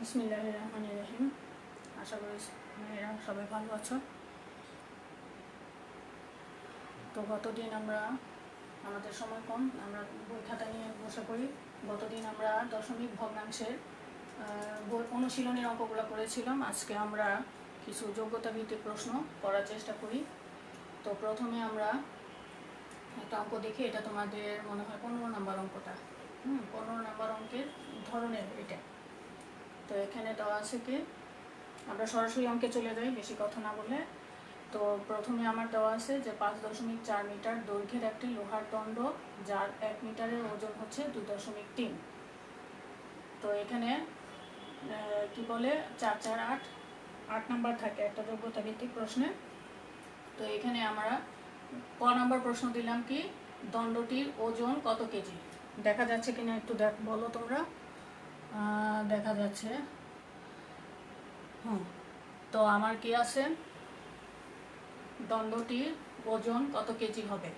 বিসমিল্লাহির রহমানির রহিম। আশা করি মেয়েরা সবাই ভালো আছো। তো গতদিন আমাদের সময় কম, আমরা বই খাতা নিয়ে বসে পড়ি। গতদিন আমরা দশমিক ভগ্নাংশের অনুশীলনের অঙ্কগুলো করেছিলাম। আজকে আমরা কিছু যোগ্যতা ভিত্তিক প্রশ্ন করার চেষ্টা করি। তো প্রথমে আমরা একটা অঙ্ক দেখি। এটা তোমাদের মনে হয় 15 নম্বর অঙ্কটা। 15 নম্বর অঙ্কের ধরনের এটা। তো এখানে দেওয়া আছে কি, আমরা সরাসরি অঙ্কে চলে যাই বেশি কথা না বলে। তো প্রথমে আমার দেওয়া আছে যে 5.4 মিটার দৈর্ঘ্যের একটি লোহার দণ্ড, যার 1 মিটারের ওজন হচ্ছে 2.3। তো এখানে কি বলে 4 4 8 নাম্বার থাকে একটা যোগ্যতা ভিত্তিক প্রশ্নে। তো এখানে আমরা ক নাম্বার প্রশ্ন দিলাম কি, দণ্ডটির ওজন কত কেজি। দেখা যাচ্ছে কিনা একটু বলো তোমরা। দেখা যাচ্ছে। তো আমার কি আছে, দণ্ডটির ওজন কত কেজি হবে,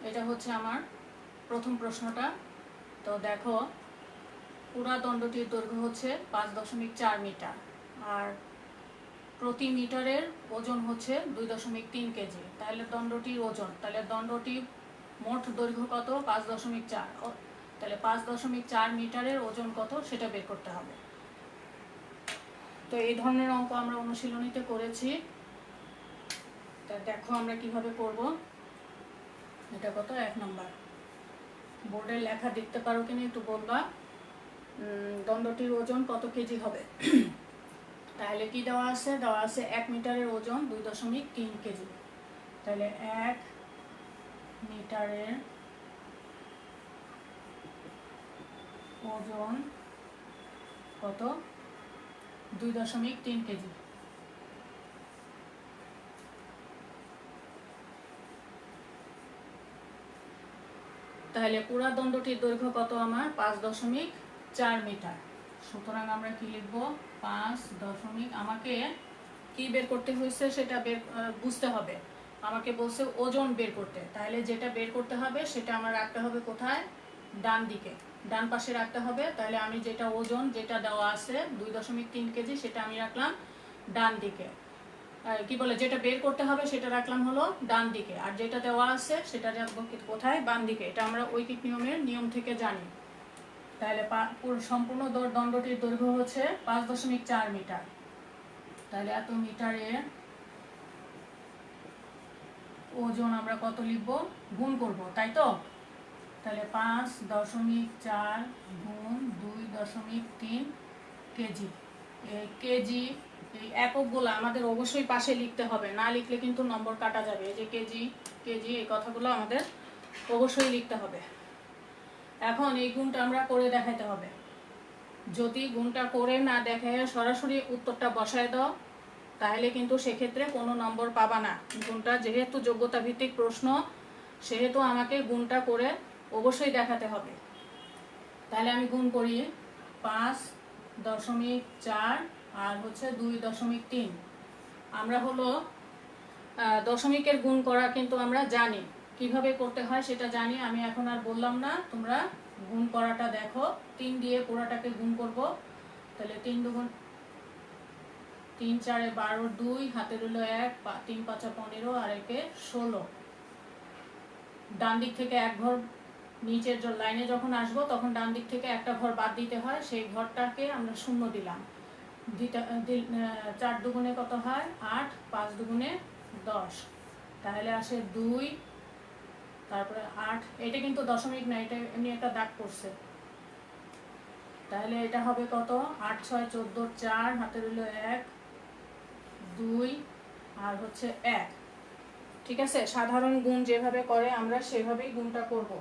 এটা হচ্ছে আমার প্রথম প্রশ্নটা। তো দেখো, পুরা দণ্ডটির দৈর্ঘ্য হচ্ছে 5.4 মিটার, আর প্রতি মিটারের ওজন হচ্ছে 2.3 কেজি। তাহলে দণ্ডটির ওজন, তাহলে দণ্ডটির মোট দৈর্ঘ্য কত, 5.4। তাহলে 5.4 মিটারের ওজন কত সেটা বের করতে হবে। তো এই ধরনের অঙ্ক আমরা অনুশীলনীতে করেছি। তা দেখো আমরা কিভাবে করব। এটা কত, 1 নম্বর। বোর্ডের লেখা দেখতে পারো কিনা একটু বলবা। দণ্ডটির ওজন কত কেজি হবে। তাহলে কি দেওয়া আছে, 1 মিটারের ওজন 2.3 কেজি। তাহলে 1 মিটারের ওজন কত, 2.3 কেজি। তাহলে পুরা দণ্ডটির দৈর্ঘ্য কত আমার, 5.4 মিটার। সুতরাং আমরা কি লিখব, 5. আমাকে কি বের করতে হয়েছে সেটা বুঝতে হবে। আমাকে বলছে ওজন বের করতে, তাহলে যেটা বের করতে হবে সেটা আমার রাখতে হবে কোথায়, ডান দিকে, ডান পাশে রাখতে হবে। তাহলে আমি যেটা ওজন যেটা দেওয়া আছে 2.3 কেজি, সেটা আমি রাখলাম ডান দিকে। কি বলে, যেটা বের করতে হবে সেটা রাখলাম হলো ডান দিকে, আর যেটা দেওয়া আছে সেটা রাখবো কোথায়, বাম দিকে। এটা আমরা ঐকিক নিয়ম থেকে জানি। তাহলে সম্পূর্ণ দণ্ডটির দৈর্ঘ্য হচ্ছে 5.4 মিটার। তাহলে এত মিটারের ওজন আমরা কত লিখব, গুণ করব, তাই তো। তাহলে 5.4 গুণ 2.3 কেজি। কেজি এই এককগুলো আমাদের অবশ্যই পাশে লিখতে হবে, না লিখলে কিন্তু নম্বর কাটা যাবে। এই যে কেজি কেজি এই কথাগুলো আমাদের অবশ্যই লিখতে হবে। এখন এই গুণটা আমরা করে দেখাতে হবে। যদি গুণটা করে না দেখায় সরাসরি উত্তরটা বসায় দাও, তাহলে কিন্তু সেক্ষেত্রে কোনো নম্বর পাবা না। গুণটা যেহেতু যোগ্যতা ভিত্তিক প্রশ্ন, সেহেতু আমাকে গুণটা করে অবশ্যই দেখাতে হবে। তাহলে আমি গুণ করি, 5.4 আর হচ্ছে 2.3। আমরা হলো দশমিকের গুণ করা কিন্তু আমরা জানি, কিভাবে করতে হয় সেটা জানি। আমি এখন আর বললাম না, তোমরা গুণ করাটা দেখো। 3 দিয়ে পুরাটাকে গুণ করব। তাহলে 3 2 3 4 12, 2 হাতে রইল 1, 3 5 15 আর 1 16। ডান দিক থেকে এক ঘর, নিচের লাইনে যখন আসবো তখন ডান দিক থেকে একটা ঘর বাদ দিতে হয়, সেই ঘরটাকে আমরা শূন্য দিলাম। 4 দুগুণে কত হয়, 8, 5 দুগুণে 10। তাহলে আসে 2, তারপরে 8। এটা কিন্তু দশমিক না, এটা এমনি একটা দাগ পড়ছে। তাহলে এটা হবে কত, 8 6 14, 4 হাতে রইল 1, 2 আর হচ্ছে 1। ঠিক আছে, সাধারণ গুণ যেভাবে করে আমরা সেভাবেই গুণটা করব।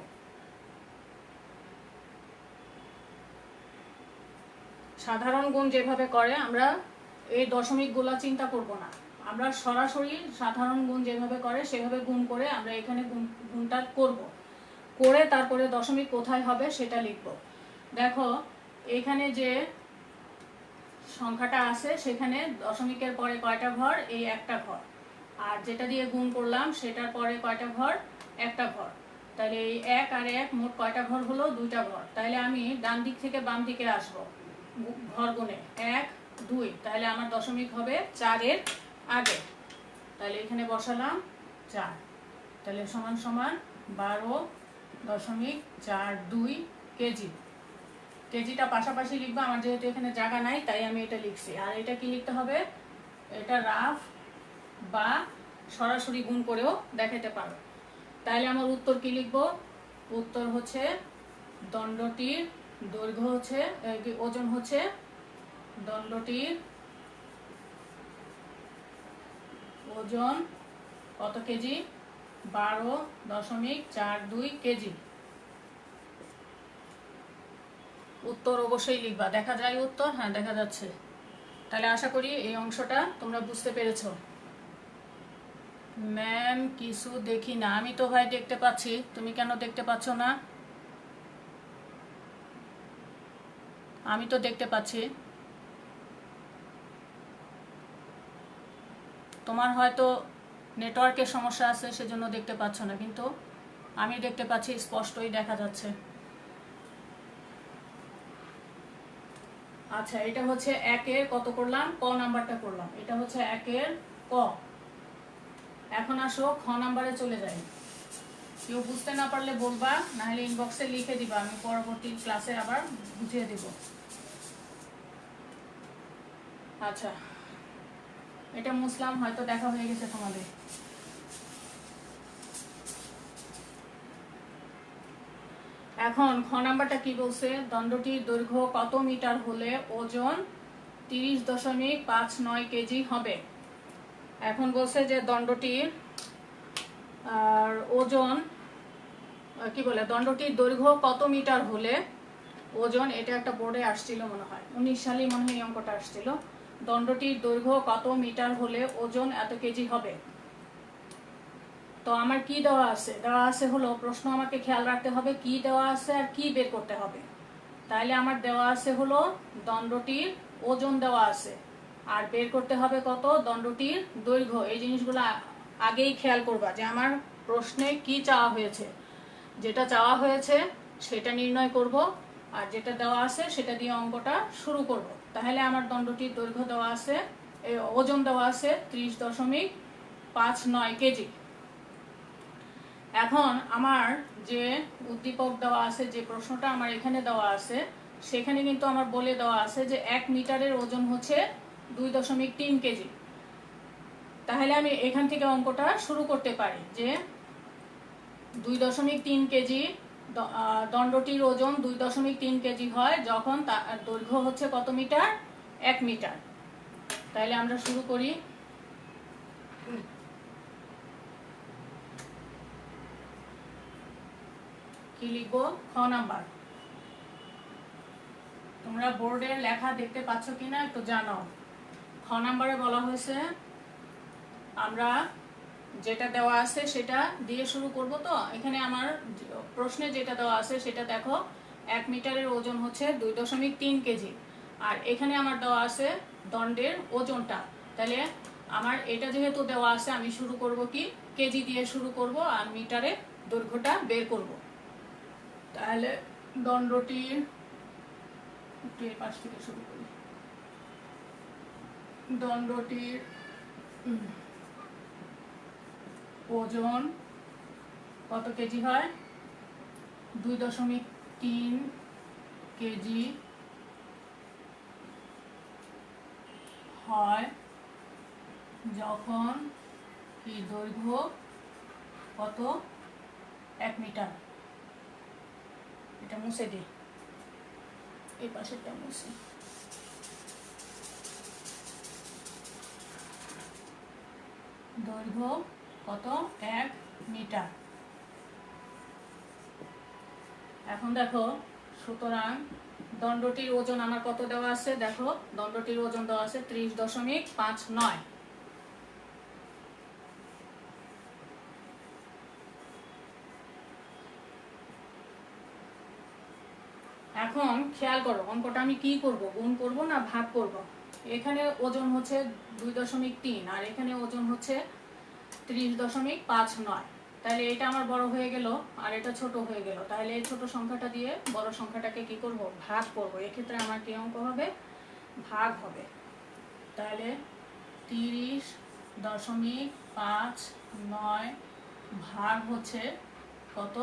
সাধারণ গুণ যেভাবে করে আমরা এই দশমিকগুলো চিন্তা করব না, আমরা সরাসরি সাধারণ গুণ যেভাবে করে সেভাবে গুণ করে আমরা এখানে গুণটা করব, করে তারপরে দশমিক কোথায় হবে সেটা লিখব। দেখো এখানে যে সংখ্যাটা আছে সেখানে দশমিকের পরে কয়টা ঘর, এই একটা ঘর। আর যেটা দিয়ে গুণ করলাম সেটার পরে কয়টা ঘর, একটা ঘর। তাহলে এই 1 আর 1 মোট কয়টা ঘর হলো, 2টা ঘর। তাহলে আমি ডান দিক থেকে বাম দিকে আসব। ঘর গুণে 1 2, তাহলে আমার দশমিক হবে 4-এর আগে, তাহলে এখানে বসালাম 4, তাহলে সমান সমান 12.42 কেজি। কেজিটা পাশাপাশি লিখবো, আমার যেহেতু এখানে জায়গা নাই তাই আমি এটা লিখছি। আর এটা কি লিখতে হবে, এটা রাফ বা সরাসরি গুণ করেও দেখাতে পারো। তাহলে আমার উত্তর কি লিখবো, উত্তর হচ্ছে দণ্ডটির দৈর্ঘ্য হচ্ছে ওজন হচ্ছে দণ্ডটির ওজন কত কেজি, 12.42 কেজি। উত্তর অবশ্যই লিখবা। দেখা যায় উত্তর? হ্যাঁ দেখা যাচ্ছে। তাহলে আশা করি এই অংশটা তোমরা বুঝতে পেরেছো। ম্যাম কিছু দেখি না। আমি তো ভাই দেখতে পাচ্ছি, তুমি কেন দেখতে পাচ্ছ না? আমি তো দেখতে পাচ্ছি। তোমার হয়তো নেটওয়ার্কের সমস্যা আছে সেজন্য দেখতে পাচ্ছ না, কিন্তু আমি দেখতে পাচ্ছি, স্পষ্টই দেখা যাচ্ছে। আচ্ছা, এটা হচ্ছে 1-এর কত করলাম, ক নাম্বারটা করলাম। এটা হচ্ছে 1-এর ক। এখন আসো খ নাম্বারে চলে যাই। কেউ বুঝতে না পারলে বলবা, না হলে ইনবক্সে লিখে দিবা, আমি পরবর্তী ক্লাসে আবার বুঝিয়ে দিব। আচ্ছা, এটা মুসলাম, হয়তো দেখা হয়ে গেছে তোমাদের। এখন খ নাম্বারটা কি বলছে, দণ্ডটির দৈর্ঘ্য কত মিটার হলে ওজন 30.59 কেজি হবে। এখন বলছে যে দণ্ডটির ওজন কি বলে, দণ্ডটির দৈর্ঘ্য কত মিটার হলে ওজন, এটা একটা বোর্ডে আসছিল মনে হয়, 19 সালে মনে হয় এই অঙ্কটা আসছিল। দণ্ডটির দৈর্ঘ্য কত মিটার হলে ওজন এত কেজি হবে। তো আমার কি দেওয়া আছে, দেওয়া আছে হলো, প্রশ্ন আমাকে খেয়াল রাখতে হবে কি দেওয়া আছে আর কি বের করতে হবে। তাইলে আমার দেওয়া আছে হলো দণ্ডটির ওজন দেওয়া আছে, আর বের করতে হবে কত, দণ্ডটির দৈর্ঘ্য। এই জিনিসগুলো আগেই খেয়াল করবা যে আমার প্রশ্নে কি চাওয়া হয়েছে। যেটা চাওয়া হয়েছে সেটা নির্ণয় করব, আর যেটা দেওয়া আছে সেটা দিয়ে অঙ্কটা শুরু করব। তাহলে আমার দণ্ডটির দৈর্ঘ্য দেওয়া আছে, ওজন দেওয়া আছে 30.59 কেজি। এখন আমার যে উদ্দীপক দেওয়া আছে, যে প্রশ্নটা আমার এখানে দেওয়া আছে, সেখানে কিন্তু আমার বলে দেওয়া আছে যে 1 মিটারের ওজন হচ্ছে 2.3 কেজি। তাহলে আমি এখান থেকে অঙ্কটা শুরু করতে পারি যে 2.3 কেজি, দণ্ডটির ওজন 2.3 কেজি হয় যখন তার দৈর্ঘ্য হচ্ছে কত মিটার, 1 মিটার। তাহলে আমরা শুরু করি। কি লিখবো, খ নাম্বার। তোমরা বোর্ডের লেখা দেখতে পাচ্ছ কিনা একটু জানাও। খ নাম্বারে বলা হয়েছে আমরা যেটা দেওয়া আছে সেটা দিয়ে শুরু করব। তো এখানে আমার প্রশ্নে যেটা দেওয়া আছে সেটা দেখো, 1 মিটারের ওজন হচ্ছে 2.3 কেজি, আর এখানে আমার দেওয়া আছে দণ্ডের ওজনটা। তাহলে আমার এটা যেহেতু দেওয়া আছে, আমি শুরু করব কি, কেজি দিয়ে শুরু করব, আর মিটারে দৈর্ঘ্যটা বের করব। তাহলে দণ্ডটির, একটু এই পাশ থেকে শুরু করি, দণ্ডটির ওজন কত কেজি হয়, 2.3 কেজি হয় যখন কি দৈর্ঘ্য কত, 1 মিটার। এটা মুছে দিই, এই পাশেরটা মুছে। দৈর্ঘ্য কত, 1 মিটার। এখন দেখো, সুতরাং দণ্ডটির ওজন আমার কত দেওয়া আছে, দেখো দণ্ডটির ওজন দেওয়া আছে 30.59। এখন খেয়াল করো, অঙ্কটা আমি কি করব, গুণ করব না ভাগ করব। এখানে ওজন হচ্ছে 2.3 আর এখানে ওজন হচ্ছে 30.59। তাহলে এটা আমার বড় হয়ে গেল আর এটা ছোট হয়ে গেল। তাহলে এই ছোট সংখ্যাটা দিয়ে বড় সংখ্যাটাকে কি করব, ভাগ করব। এক্ষেত্রে আমার কি অঙ্ক হবে, ভাগ হবে। তাহলে 30.59 ভাগ হচ্ছে কত,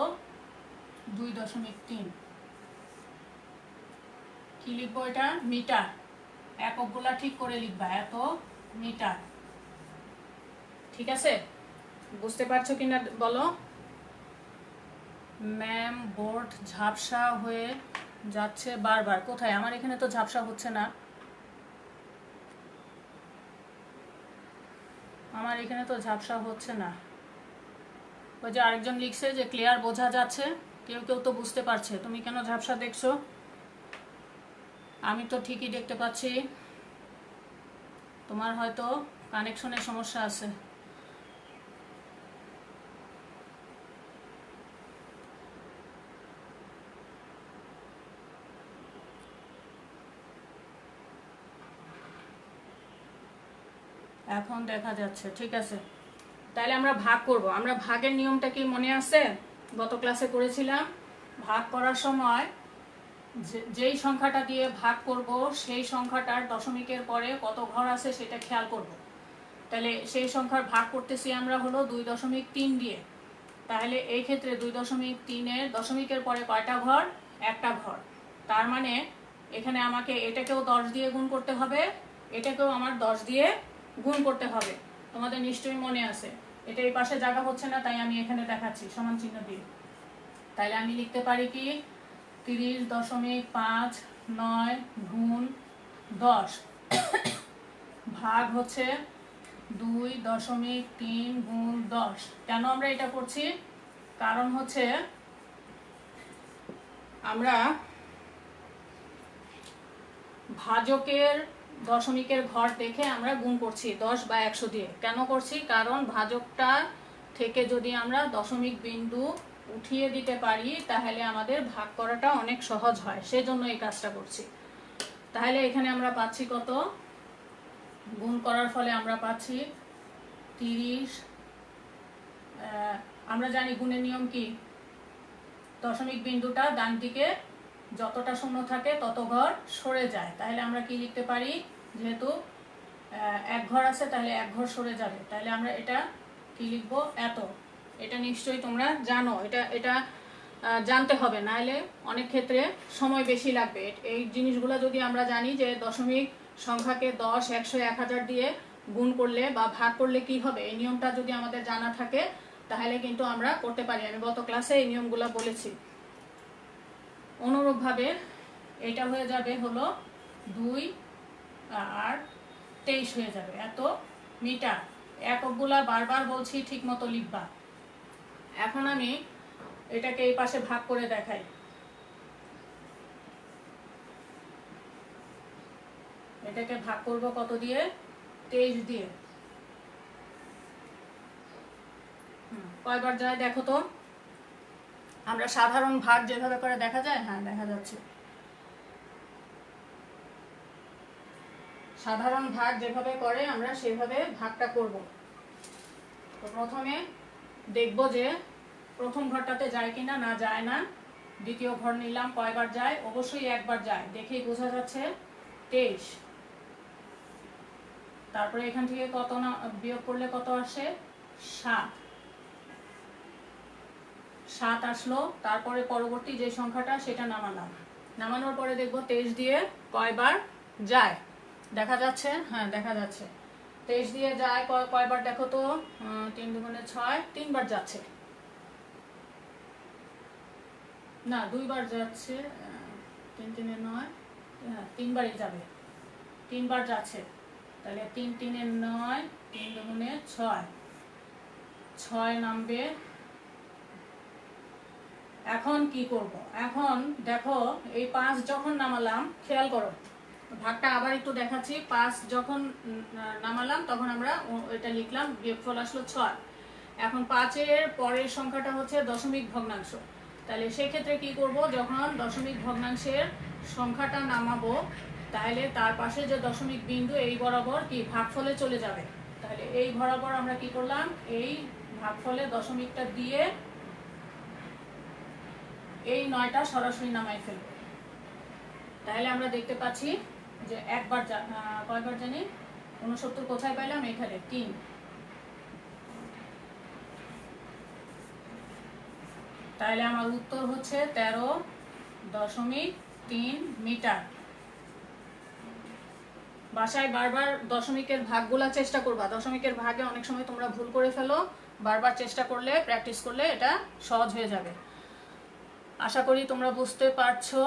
2.3। কি লিখবো, এটা মিটার। এককগুলা ঠিক করে লিখবা, এত মিটার। ঠিক আছে, বুঝতে পারছো কিনা বলো। ম্যাম বোর্ড ঝাপসা হয়ে যাচ্ছে বারবার। কোথায়, আমার এখানে তো ঝাপসা হচ্ছে না, আমার এখানে তো ঝাপসা হচ্ছে না। ওই যে আরেকজন লিখছে যে ক্লিয়ার বোঝা যাচ্ছে, কেউ কেউ তো বুঝতে পারছে, তুমি কেন ঝাপসা দেখছো? আমি তো ঠিকই দেখতে পাচ্ছি, তোমার হয়তো কানেকশনের সমস্যা আছে। এখন দেখা যাচ্ছে, ঠিক আছে। তাহলে আমরা ভাগ করব। আমরা ভাগের নিয়মটা কি মনে আছে, গত ক্লাসে করেছিলাম। ভাগ করার সময় যেই সংখ্যাটা দিয়ে ভাগ করব সেই সংখ্যাটার দশমিকের পরে কত ঘর আছে সেটা খেয়াল করব। তাহলে সেই সংখ্যার ভাগ করতেছি আমরা হলো 2.3 দিয়ে। তাহলে এই ক্ষেত্রে 2.3-এর দশমিকের পরে কয়টা ঘর, একটা ঘর। তার মানে এখানে আমাকে এটাকেও 10 দিয়ে গুণ করতে হবে, এটাকেও আমার 10 দিয়ে গুণ করতে হবে। তোমাদের নিশ্চয়ই মনে আছে। এটা এই পাশে জায়গা হচ্ছে না, তাই আমি এখানে দেখাচ্ছি সমান চিহ্ন দিয়ে। তাইলে আমি লিখতে পারি কি, 30.59 গুণ 10 ভাগ হচ্ছে 2.3 গুণ 10। কেন আমরা এটা করছি, কারণ হচ্ছে আমরা ভাজকের দশমিকের ঘর দেখে আমরা গুণ করছি 10 বা 100 দিয়ে। কেন করছি, কারণ ভাজকটা থেকে যদি আমরা দশমিক বিন্দু উঠিয়ে দিতে পারি তাহলে আমাদের ভাগ করাটা অনেক সহজ হয়, সেজন্য এই কাজটা করছি। তাহলে এখানে আমরা পাচ্ছি কত, গুণ করার ফলে আমরা পাচ্ছি 30। আমরা জানি গুণের নিয়ম কি, দশমিক বিন্দুটা ডান দিকে যতটা শূন্য থাকে তত ঘর সরে যায়। তাহলে আমরা কি লিখতে পারি, যেহেতু এক ঘর আছে তাহলে এক ঘর সরে যাবে। তাহলে আমরা এটা কি লিখবো, এত। এটা নিশ্চয়ই তোমরা জানো, এটা জানতে হবে, নাহলে অনেক ক্ষেত্রে সময় বেশি লাগবে। এই জিনিসগুলো যদি আমরা জানি যে দশমিক সংখ্যাকে 10, 100, 1000 দিয়ে গুণ করলে বা ভাগ করলে কি হবে, এই নিয়মটা যদি আমাদের জানা থাকে তাহলে কিন্তু আমরা করতে পারি। আমি গত ক্লাসে এই নিয়মগুলো বলেছি। অনুরূপভাবে এটা হয়ে যাবে হলো 2 আর 23 হয়ে যাবে, এত মিটার। এককগুলা বারবার বলছি ঠিক মতো লিখবা। এখন আমি এটাকে এই পাশে ভাগ করে দেখাই। এটাকে ভাগ করব কত দিয়ে, 23 দিয়ে। কয়বার যায় দেখো তো। আমরা সাধারণ ভাগ যেভাবে করে দেখা যায়, হ্যাঁ দেখা যাচ্ছে, সাধারণ ভাগ যেভাবে করে আমরা সেভাবে ভাগটা করব। তো প্রথমে দেখব যে প্রথম ঘরটাতে যায় কিনা, না যায় না। দ্বিতীয় ঘর নিলাম, কয়বার যায়, অবশ্যই একবার যায়, দেখেই বোঝা যাচ্ছে 23। তারপরে এখান থেকে কত না বিয়োগ করলে কত আসে, 7 আসলো। তারপরে পরবর্তী যে সংখ্যাটা সেটা নামালাম, নামানোর পরে দেখব 23 দিয়ে কয়বার যায়, দেখা যাচ্ছে, হ্যাঁ দেখা যাচ্ছে 23 দিয়ে যায়। কয়বার দেখো তো, 3 দুগুণে 6, 3 বার যাচ্ছে, না 2 বার যাচ্ছে, 3 3 9, হ্যাঁ 3 বারই যাবে, 3 বার যাচ্ছে। তাহলে 3 3 9, 3 দুগুণে 6, 6 নামবে। এখন কি করব, এখন দেখো এই 5 যখন নামালাম, খেয়াল করো ভাগটা আবার একটু দেখাচ্ছি। 5 যখন নামালাম তখন আমরা এটা লিখলাম, বিয়োগফল আসলো 6। এখন 5-এর পরের সংখ্যাটা হচ্ছে দশমিক ভগ্নাংশ। তাহলে সেই ক্ষেত্রে কি করব, যখন দশমিক ভগ্নাংশের সংখ্যাটা নামাবো তাহলে তার পাশে যে দশমিক বিন্দু এই বরাবর কি ভাগফলে চলে যাবে। তাহলে এই বরাবর আমরা কি করলাম, এই ভাগফলে দশমিকটা দিয়ে এই 9টা সরাসরি নামাই ফেলবো। তাহলে আমরা দেখতে পাচ্ছি যে একবার কয়বার জানি 69 কোথায় পাইলাম, এখানে 3। তাহলে আমার উত্তর হচ্ছে 13.3 মিটার। বাসায় বারবার দশমিকের ভাগগুলা চেষ্টা করবা, দশমিকের ভাগে অনেক সময় তোমরা ভুল করে ফেলো, বারবার চেষ্টা করলে প্র্যাকটিস করলে এটা সহজ হয়ে যাবে। আশা করি তোমরা বুঝতে পারছো।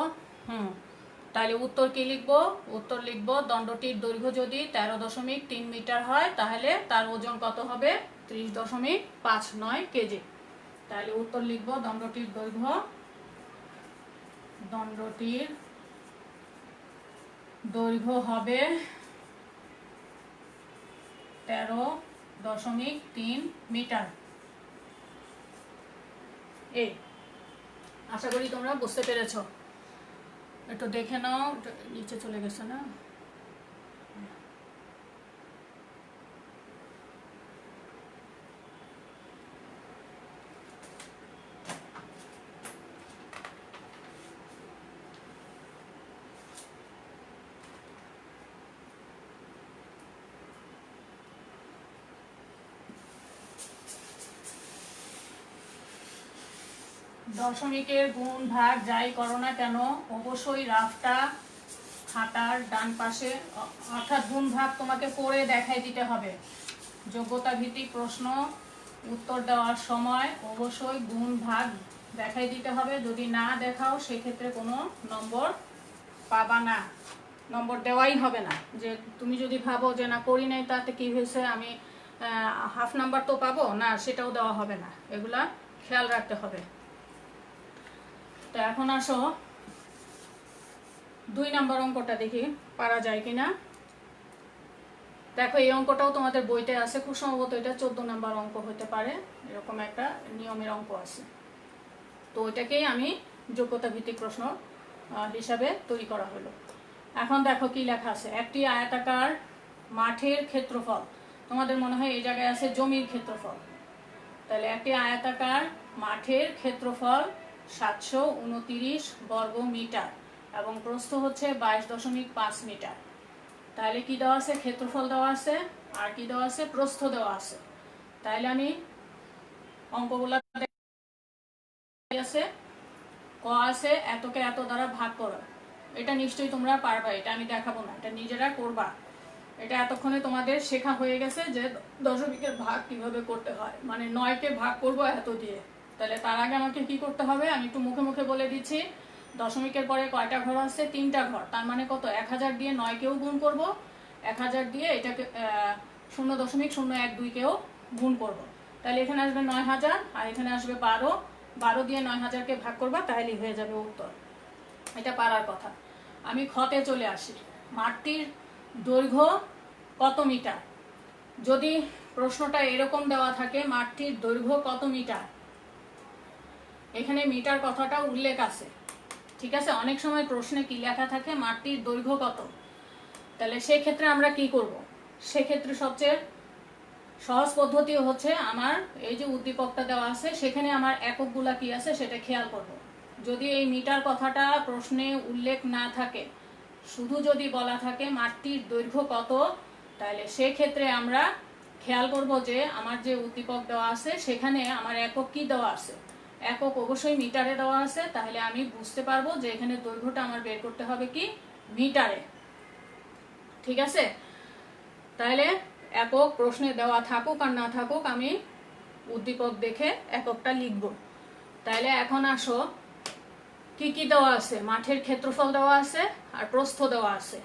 তাহলে উত্তর কি লিখবো? উত্তর লিখবো দণ্ডটির দৈর্ঘ্য যদি 13.3 মিটার হয় তাহলে তার ওজন কত হবে? 30.59 কেজি। তাহলে উত্তর লিখবো দণ্ডটির দৈর্ঘ্য হবে 13.3 মিটার। এই আশা করি তোমরা বুঝতে পেরেছো। একটু দেখে নাও, নিচে চলে গেছে না? দশমিকের গুণ ভাগ যাই করো না কেন অবশ্যই রাফটা খাতার ডান পাশে, অর্থাৎ গুণ ভাগ তোমাকে করে দেখাই দিতে হবে। যোগ্যতা ভিত্তিক প্রশ্ন উত্তর দেওয়ার সময় অবশ্যই গুণ ভাগ দেখাই দিতে হবে। যদি না দেখাও সেক্ষেত্রে কোনো নম্বর পাবা না, নম্বর দেওয়াই হবে না। যে তুমি যদি ভাবো যে না করি নাই তাতে কি হয়েছে, আমি হাফ নাম্বার তো পাবো না, সেটাও দেওয়া হবে না। এগুলা খেয়াল রাখতে হবে। তো এখন আসো 2 নম্বর অঙ্কটা দেখি পারা যায় কিনা। দেখো এই অঙ্কটাও তোমাদের বইতে আছে, খুব সম্ভবত এটা 14 নম্বর অঙ্ক হতে পারে, এরকম একটা নিয়মের অঙ্ক আছে। তো ওইটাকেই আমি যোগ্যতা ভিত্তিক প্রশ্ন হিসাবে তৈরি করা হলো। এখন দেখো কি লেখা আছে, একটি আয়তাকার মাঠের ক্ষেত্রফল, তোমাদের মনে হয় এই জায়গায় আছে জমির ক্ষেত্রফল। তাহলে একটি আয়তাকার মাঠের ক্ষেত্রফল 729 বর্গ মিটার এবং প্রস্থ হচ্ছে 22.5 মিটার। তাহলে কি দেওয়া আছে? ক্ষেত্রফল দেওয়া আছে, আর কি দেওয়া আছে? প্রস্থ দেওয়া আছে। তাহলে আমি অঙ্কগুলো আছে, ক আছে এতকে এত দ্বারা ভাগ করো। এটা নিশ্চয়ই তোমরা পারবা, এটা আমি দেখাবো না, এটা নিজেরা করবা। এটা এতক্ষণে তোমাদের শেখা হয়ে গেছে যে দশমিকের ভাগ কিভাবে করতে হয়, মানে 9কে ভাগ করবো এত দিয়ে। তাহলে তার আগে আমাকে কি করতে হবে আমি একটু মুখে মুখে বলে দিচ্ছি। দশমিকের পরে কয়টা ঘর আছে? 3টা ঘর। তার মানে কত? 1000 দিয়ে 9কেও গুণ করব, 1000 দিয়ে এটাকে 0.012কেও গুণ করব। তাহলে এখানে আসবে 9000 আর এখানে আসবে 12, 12 দিয়ে 9000কে ভাগ করবা, তাহলেই হয়ে যাবে উত্তর। এটা পারার কথা। আমি খতে চলে আসি। মাঠটির দৈর্ঘ্য কত মিটার? যদি প্রশ্নটা এরকম দেওয়া থাকে মাঠটির দৈর্ঘ্য কত মিটার, এখানে মিটার কথাটা উল্লেখ আছে, ঠিক আছে? অনেক সময় প্রশ্নে কি লেখা থাকে মাঠটির দৈর্ঘ্য কত। তাহলে সেই ক্ষেত্রে আমরা কি করব? সেক্ষেত্রে সবচেয়ে সহজ পদ্ধতি হচ্ছে আমার এই যে উদ্দীপকটা দেওয়া আছে সেখানে আমার এককগুলা কি আছে সেটা খেয়াল করব। যদি এই মিটার কথাটা প্রশ্নে উল্লেখ না থাকে, শুধু যদি বলা থাকে মাঠটির দৈর্ঘ্য কত, তাহলে সেক্ষেত্রে আমরা খেয়াল করব যে আমার যে উদ্দীপক দেওয়া আছে সেখানে আমার একক কি দেওয়া আছে, একক অবশ্যই মিটারে দেওয়া আছে। তাহলে আমি বুঝতে পারবো যে এখানে দৈর্ঘ্যটা আমার বের করতে হবে কি মিটারে, ঠিক আছে? তাহলে একক প্রশ্নে দেওয়া থাকুক আর না থাকুক আমি উদ্দীপক দেখে এককটা লিখব। তাহলে এখন আসো কি কি দেওয়া আছে, মাঠের ক্ষেত্রফল দেওয়া আছে আর প্রস্থ দেওয়া আছে।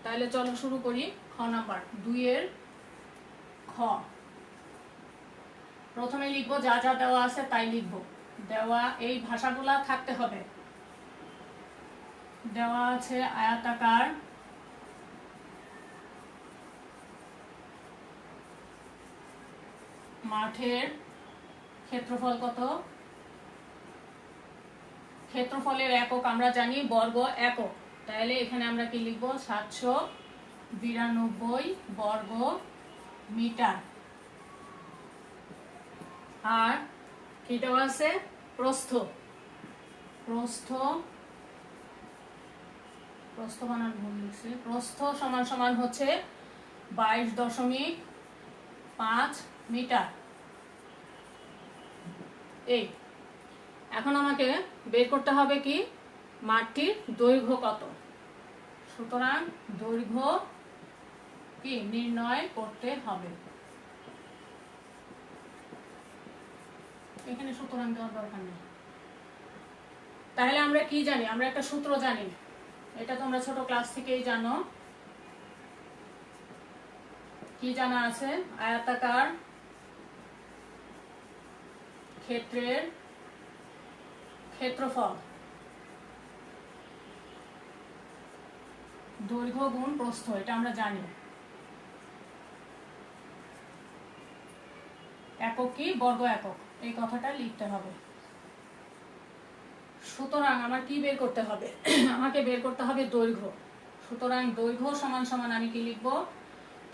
তাহলে চলো শুরু করি। খ নাম্বার 2 এর খ। প্রথমে লিখবো যা যা দেওয়া আছে তাই লিখবো। দেওয়া এই ভাষাগুলা থাকতে হবে। দেওয়া আছে আয়তাকার মাঠের ক্ষেত্রফল কত? ক্ষেত্রফলের একক আমরা জানি বর্গ একক। তাহলে এখানে আমরা কি লিখবো? 792 বর্গ মিটার। আর কি দেওয়া আছে, প্রস্থ। প্রস্থ প্রস্থ বানান ভুল লিখছি। প্রস্থ সমান সমান হচ্ছে 22.5 মিটার। এই এখন আমাকে বের করতে হবে কি মাঠটির দৈর্ঘ্য কত। সুতরাং দৈর্ঘ্য কি নির্ণয় করতে হবে। এখানে সুতরাং দেওয়ার দরকার নেই। তাহলে আমরা কি জানি, আমরা একটা সূত্র জানি, এটা তোমরা ছোট ক্লাস থেকেই জানো। কি জানা আছে, আয়তাকার ক্ষেত্রের ক্ষেত্রফল দৈর্ঘ্য গুণ প্রস্থ, এটা আমরা জানি। একক কি, বর্গ একক, এই কথাটা লিখতে হবে। সুতরাং আমার কি বের করতে হবে, আমাকে বের করতে হবে দৈর্ঘ্য। সুতরাং দৈর্ঘ্য সমান সমান আমি কি লিখব,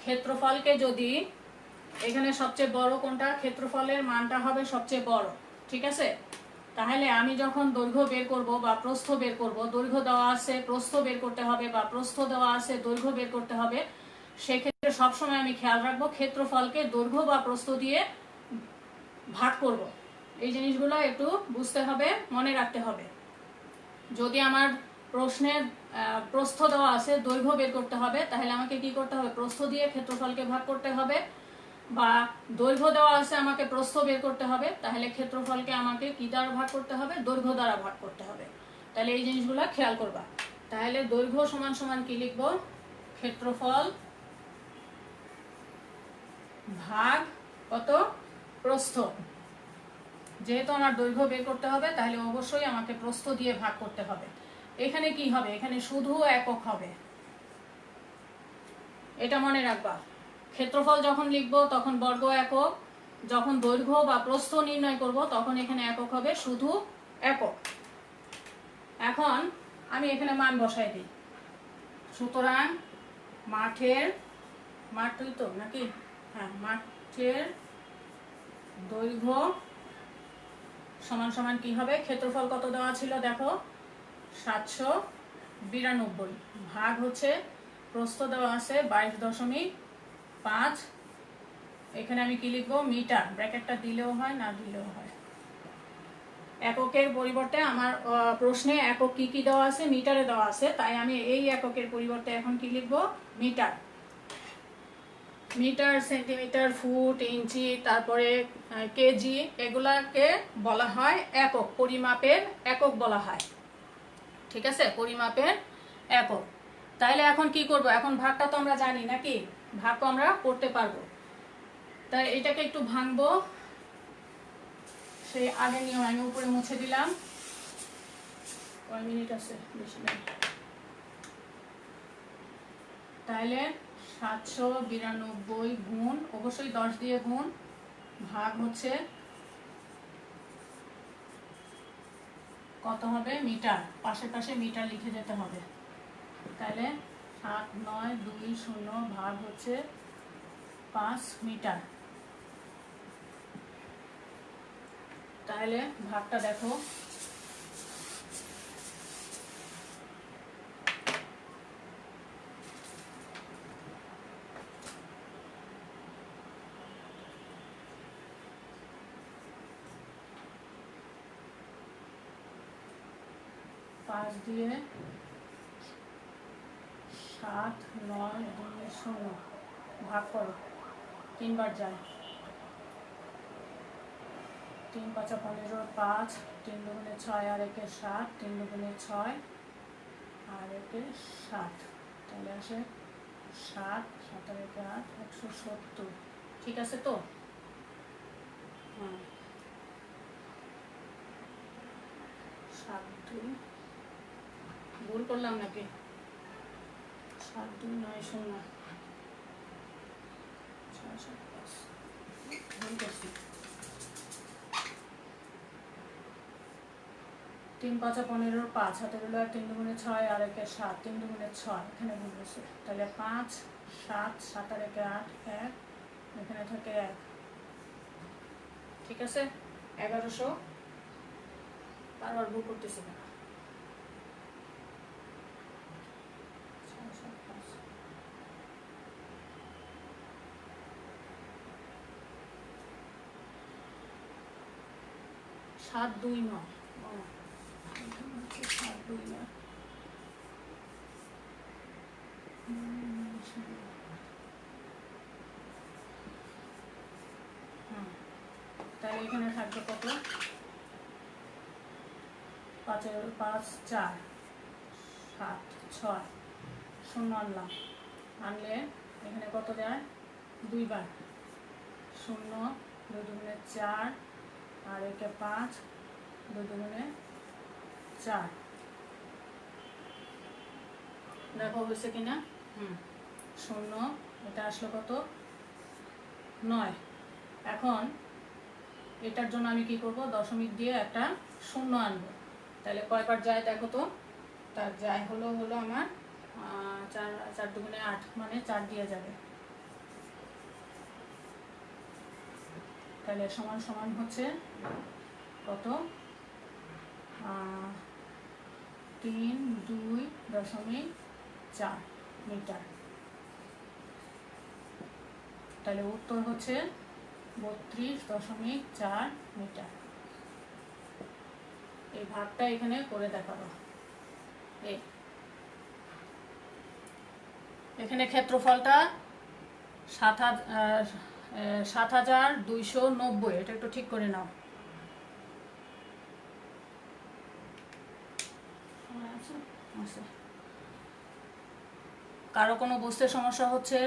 ক্ষেত্রফলকে যদি এখানে সবচেয়ে বড় কোনটা, ক্ষেত্রফলের মানটা হবে সবচেয়ে বড়, ঠিক আছে। তাহলে আমি যখন দৈর্ঘ্য বের করব বা প্রস্থ বের করব, দৈর্ঘ্য দেওয়া আছে প্রস্থ বের করতে হবে বা প্রস্থ দেওয়া আছে দৈর্ঘ্য বের করতে হবে, সেক্ষেত্রে সবসময় আমি খেয়াল রাখবো ক্ষেত্রফলকে দৈর্ঘ্য বা প্রস্থ দিয়ে ভাগ করব। এই জিনিসগুলো একটু বুঝতে হবে, মনে রাখতে হবে। যদি আমার প্রশ্নের প্রস্থ দেওয়া আছে দৈর্ঘ্য বের করতে হবে, তাহলে আমাকে কি করতে হবে, প্রস্থ দিয়ে ক্ষেত্রফলকে ভাগ করতে হবে। বা দৈর্ঘ্য দেওয়া আছে আমাকে প্রস্থ বের করতে হবে, তাহলে ক্ষেত্রফলকে আমাকে কি দ্বারা ভাগ করতে হবে, দৈর্ঘ্য দ্বারা ভাগ করতে হবে। তাহলে এই জিনিসগুলো খেয়াল করবা। তাহলে দৈর্ঘ্য সমান সমান কি লিখব, ক্ষেত্রফল ভাগ কত, প্রস্থ। যেহেতু আমার দৈর্ঘ্য বের করতে হবে, তাহলে অবশ্যই আমাকে প্রস্থ দিয়ে ভাগ করতে হবে। এখানে কি হবে, এখানে শুধু একক হবে, এটা মনে রাখবা। ক্ষেত্রফল যখন লিখব তখন বর্গ একক, যখন দৈর্ঘ্য বা প্রস্থ নির্ণয় করব তখন এখানে একক হবে, শুধু একক। এখন আমি এখানে মান বসাই দিই। সুতরাং মাঠই তো নাকি, হ্যাঁ, মাঠের দৈর্ঘ্য সমান সমান কি হবে, ক্ষেত্রফল কত দেওয়া ছিল দেখো 792, ভাগ হচ্ছে প্রস্থ দেওয়া আছে 22.5। এখানে আমি কি লিখবো, মিটার, ব্র্যাকেটটা দিলেও হয় না দিলেও হয়। এককের পরিবর্তে আমার প্রশ্নে একক কি কি দেওয়া আছে, মিটারে দেওয়া আছে, তাই আমি এই এককের পরিবর্তে এখন কি লিখবো, মিটার। মিটার, সেন্টিমিটার, ফুট, ইঞ্চি, তারপরে কেজি, এগুলাকে বলা হয় একক, পরিমাপের একক বলা হয়, ঠিক আছে, পরিমাপের একক। তাইলে এখন কি করব, এখন ভাগটা তো আমরা জানি নাকি, ভাগ তো আমরা করতে পারবো। তাই এটাকে একটু ভাঙবো, সেই আগের নিয়ম আমি উপরে মুছে দিলাম। কয় মিনিট আছে, বেশি নেই। তাইলে 792 গুণ, অবশ্যই 10 দিয়ে গুণ, ভাগ হচ্ছে কত হবে, মিটার, পাশে পাশে মিটার লিখে যেতে হবে। তাহলে 7920 ভাগ হচ্ছে 5 মিটার। তাহলে ভাগটা দেখো, পাঁচ দিয়ে 7920 ভাগ করো, 3 বার যায়, 3 5 15, 5, 3 দুগুণে 6 আর 1 7, 3 দুগুণে 6 আর 1 7, তাহলে আসে 7, 7 আর 1 8, 170। ঠিক আছে তো, হ্যাঁ, 7 2, ভুল করলাম নাকি, 7290, 6 7 5, ভুল করছি। 3 5 15, 5 হাতে রইল 3 দুগুণে 6 আর 1 7, 3 দুগুণে 6, এখানে ভুল হয়েছে। তাহলে 5 7, 7 আর 1 8, 1, এখানে থাকে 1, ঠিক আছে 1100 বারবার ভুল করতেছি না 729 729 তাহলে এখানে থাকবে কত 5 5 4 7 6 শূন্য আনলাম আনলে এখানে কত যায় 2 বার 0 2 দুগুণে 4 আর একে 5 2 দুগুণে 4 দেখো হয়েছে কিনা 0 এটা আসলো কত 9 এখন এটার জন্য আমি কি করব দশমিক দিয়ে একটা শূন্য আনবো তাহলে কয়বার যায় দেখো তো তার যায় হলো আমার 4 4 দুগুণে 8 মানে 4 দিয়ে যাবে তাহলে সমান সমান হচ্ছে কত 3.2.4 মিটার তাহলে উত্তর হচ্ছে 32.4 মিটার এই ভাগটা এখানে করে দেখাবো এখানে ক্ষেত্রফলটা 7290 এটা একটু ঠিক করে নাও কারো কোনো বুঝতে সমস্যা হচ্ছে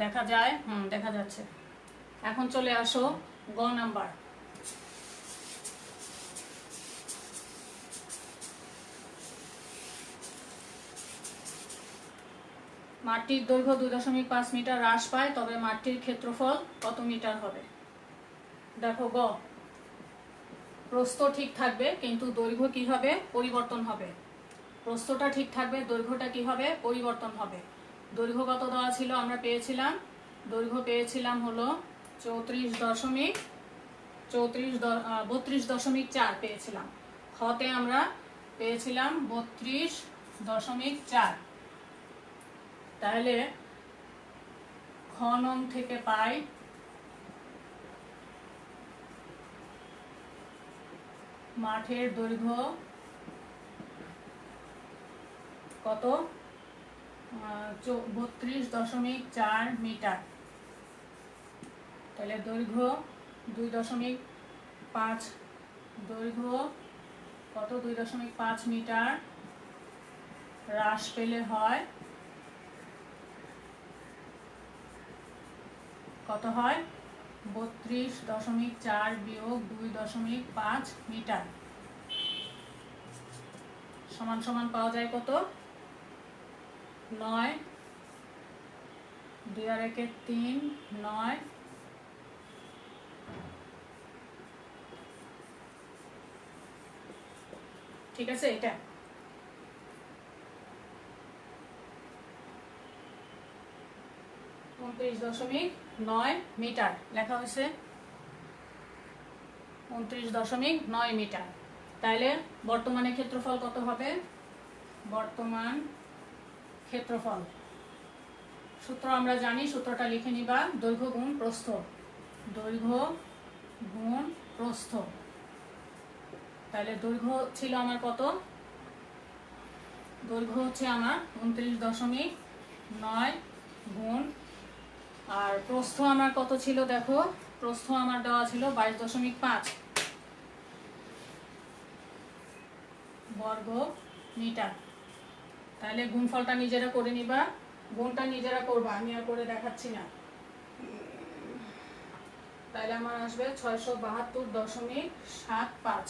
দেখা যায় দেখা যাচ্ছে এখন চলে আসো গ নাম্বার মাটির দৈর্ঘ্য 2.5 মিটার হ্রাস পায় তবে মাটির ক্ষেত্রফল কত মিটার হবে দেখো গ প্রস্থ ঠিক থাকবে কিন্তু দৈর্ঘ্য কি হবে পরিবর্তন হবে প্রস্থটা ঠিক থাকবে দৈর্ঘ্যটা কি হবে পরিবর্তন হবে দৈর্ঘ্য কত দেওয়া ছিল আমরা পেয়েছিলাম দৈর্ঘ্য পেয়েছিলাম হলো 32.4 পেয়েছিলাম খতে আমরা পেয়েছিলাম 32.4 তাহলে খ নং থেকে পাই মাঠের দৈর্ঘ্য কত 32.4 মিটার তাহলে দৈর্ঘ্য 2.5 দৈর্ঘ্য কত 2.5 মিটার হ্রাস পেলে হয় কত হয় 32.4 বিয়োগ 2.5 মিটার সমান সমান পাওয়া যায় কত 9 2 আর 1 3 9 ঠিক আছে এটা 29.9 মিটার লেখা হয়েছে 29.9 মিটার তাহলে বর্তমানে ক্ষেত্রফল কত হবে বর্তমান ক্ষেত্রফল সূত্র আমরা জানি সূত্রটা লিখে নিবা দৈর্ঘ্য গুণ প্রস্থ দৈর্ঘ্য গুণ প্রস্থ তাহলে দৈর্ঘ্য ছিল আমার কত দৈর্ঘ্য হচ্ছে আমার 29.9 গুণ আর প্রস্থ আমার কত ছিল দেখো প্রস্থ আমার দেওয়া ছিল 22.5 বর্গ মিটার তাহলে গুণফলটা নিজেরা করে নিবা গুণটা নিজেরা করবা আমি আর করে দেখাচ্ছি না তাহলে আমার আসবে 672.75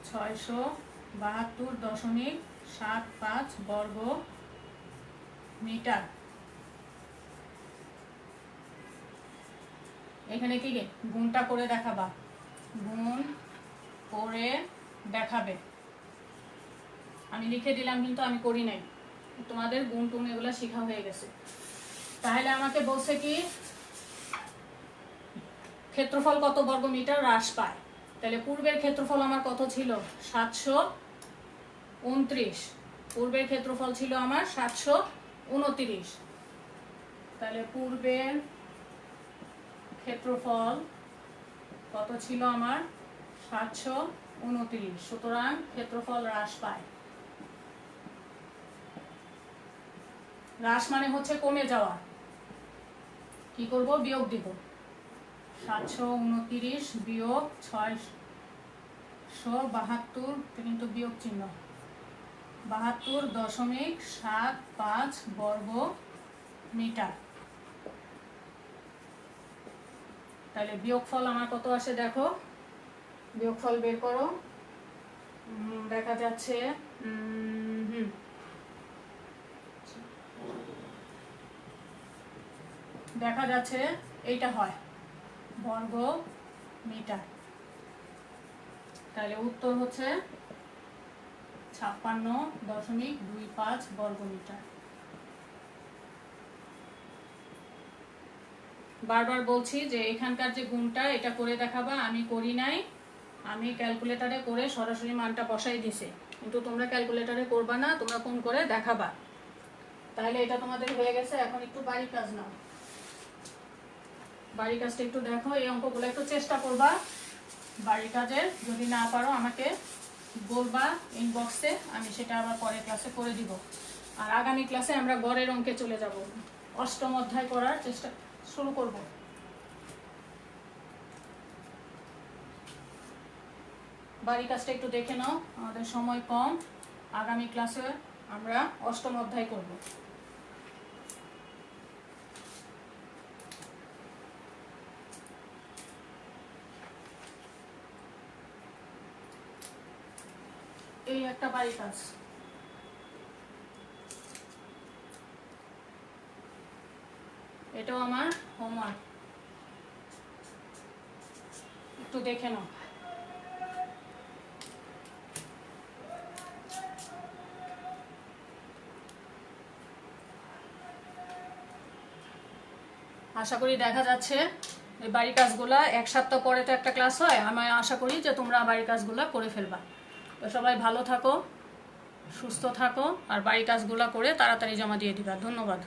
672.75 বর্গ মিটার এখানে কি গুণটা করে দেখাবা গুণ করে দেখাবে আমি লিখে দিলাম কিন্তু আমি করি নাই তোমাদের গুণ টুন এগুলো শেখা হয়ে গেছে তাহলে আমাকে বলছে কি ক্ষেত্রফল কত বর্গমিটার হ্রাস পায়। তাহলে পূর্বের ক্ষেত্রফল আমার কত ছিল? 729। পূর্বের ক্ষেত্রফল ছিল আমার 729। তাহলে পূর্বের ক্ষেত্রফল কত ছিল আমার? 729। সুতরাং ক্ষেত্রফল হ্রাস পায়। হ্রাস মানে হচ্ছে কমে যাওয়া। কি করব? বিয়োগ দিব। 729 বিয়োগ 672, কিন্তু বিয়োগ চিহ্ন, 72.75 বর্গ মিটার। তাহলে বিয়োগফল আমার কত আসে দেখো, বিয়োগফল বের করো। দেখা যাচ্ছে এইটা হয় বর্গ মিটার। তাহলে উত্তর হচ্ছে 56.25 বর্গ মিটার। বারবার বলছি যে এখানকার যে গুণটা এটা করে দেখাবা, আমি করি নাই, আমি ক্যালকুলেটরে করে সরাসরি মানটা বসাই দিছি, কিন্তু তোমরা ক্যালকুলেটরে করবা না, তোমরা কোন করে দেখাবা। তাহলে এটা তোমাদের হয়ে গেছে। এখন একটু বাড়ির কাজ নাও, বাড়ির কাজটা একটু দেখো, এই অঙ্কগুলো একটু চেষ্টা করবা। বাড়ির কাজের যদি না পারো আমাকে বলবা ইনবক্সে, আমি সেটা আবার পরের ক্লাসে করে দিব। আর আগামী ক্লাসে আমরা গড়ের অঙ্কে চলে যাব, অষ্টম অধ্যায় করার চেষ্টা শুরু করব। বাড়ির কাজটা একটু দেখে নাও, আমাদের সময় কম। আগামী ক্লাসে আমরা অষ্টম অধ্যায় করব। এই একটা বাড়ির কাজ। এটাও আমার হোমওয়ার্ক, একটু দেখে নাও। আশা করি দেখা যাচ্ছে এই বাড়ির কাজগুলা, এক সপ্তাহ পরে তো একটা ক্লাস হয়, আমি আশা করি যে তোমরা বাড়ির কাজগুলা করে ফেলবা। তো সবাই ভালো থাকো, সুস্থ থাকো, আর বাড়ির কাজগুলা করে তাড়াতাড়ি জমা দিয়ে দিবা। ধন্যবাদ।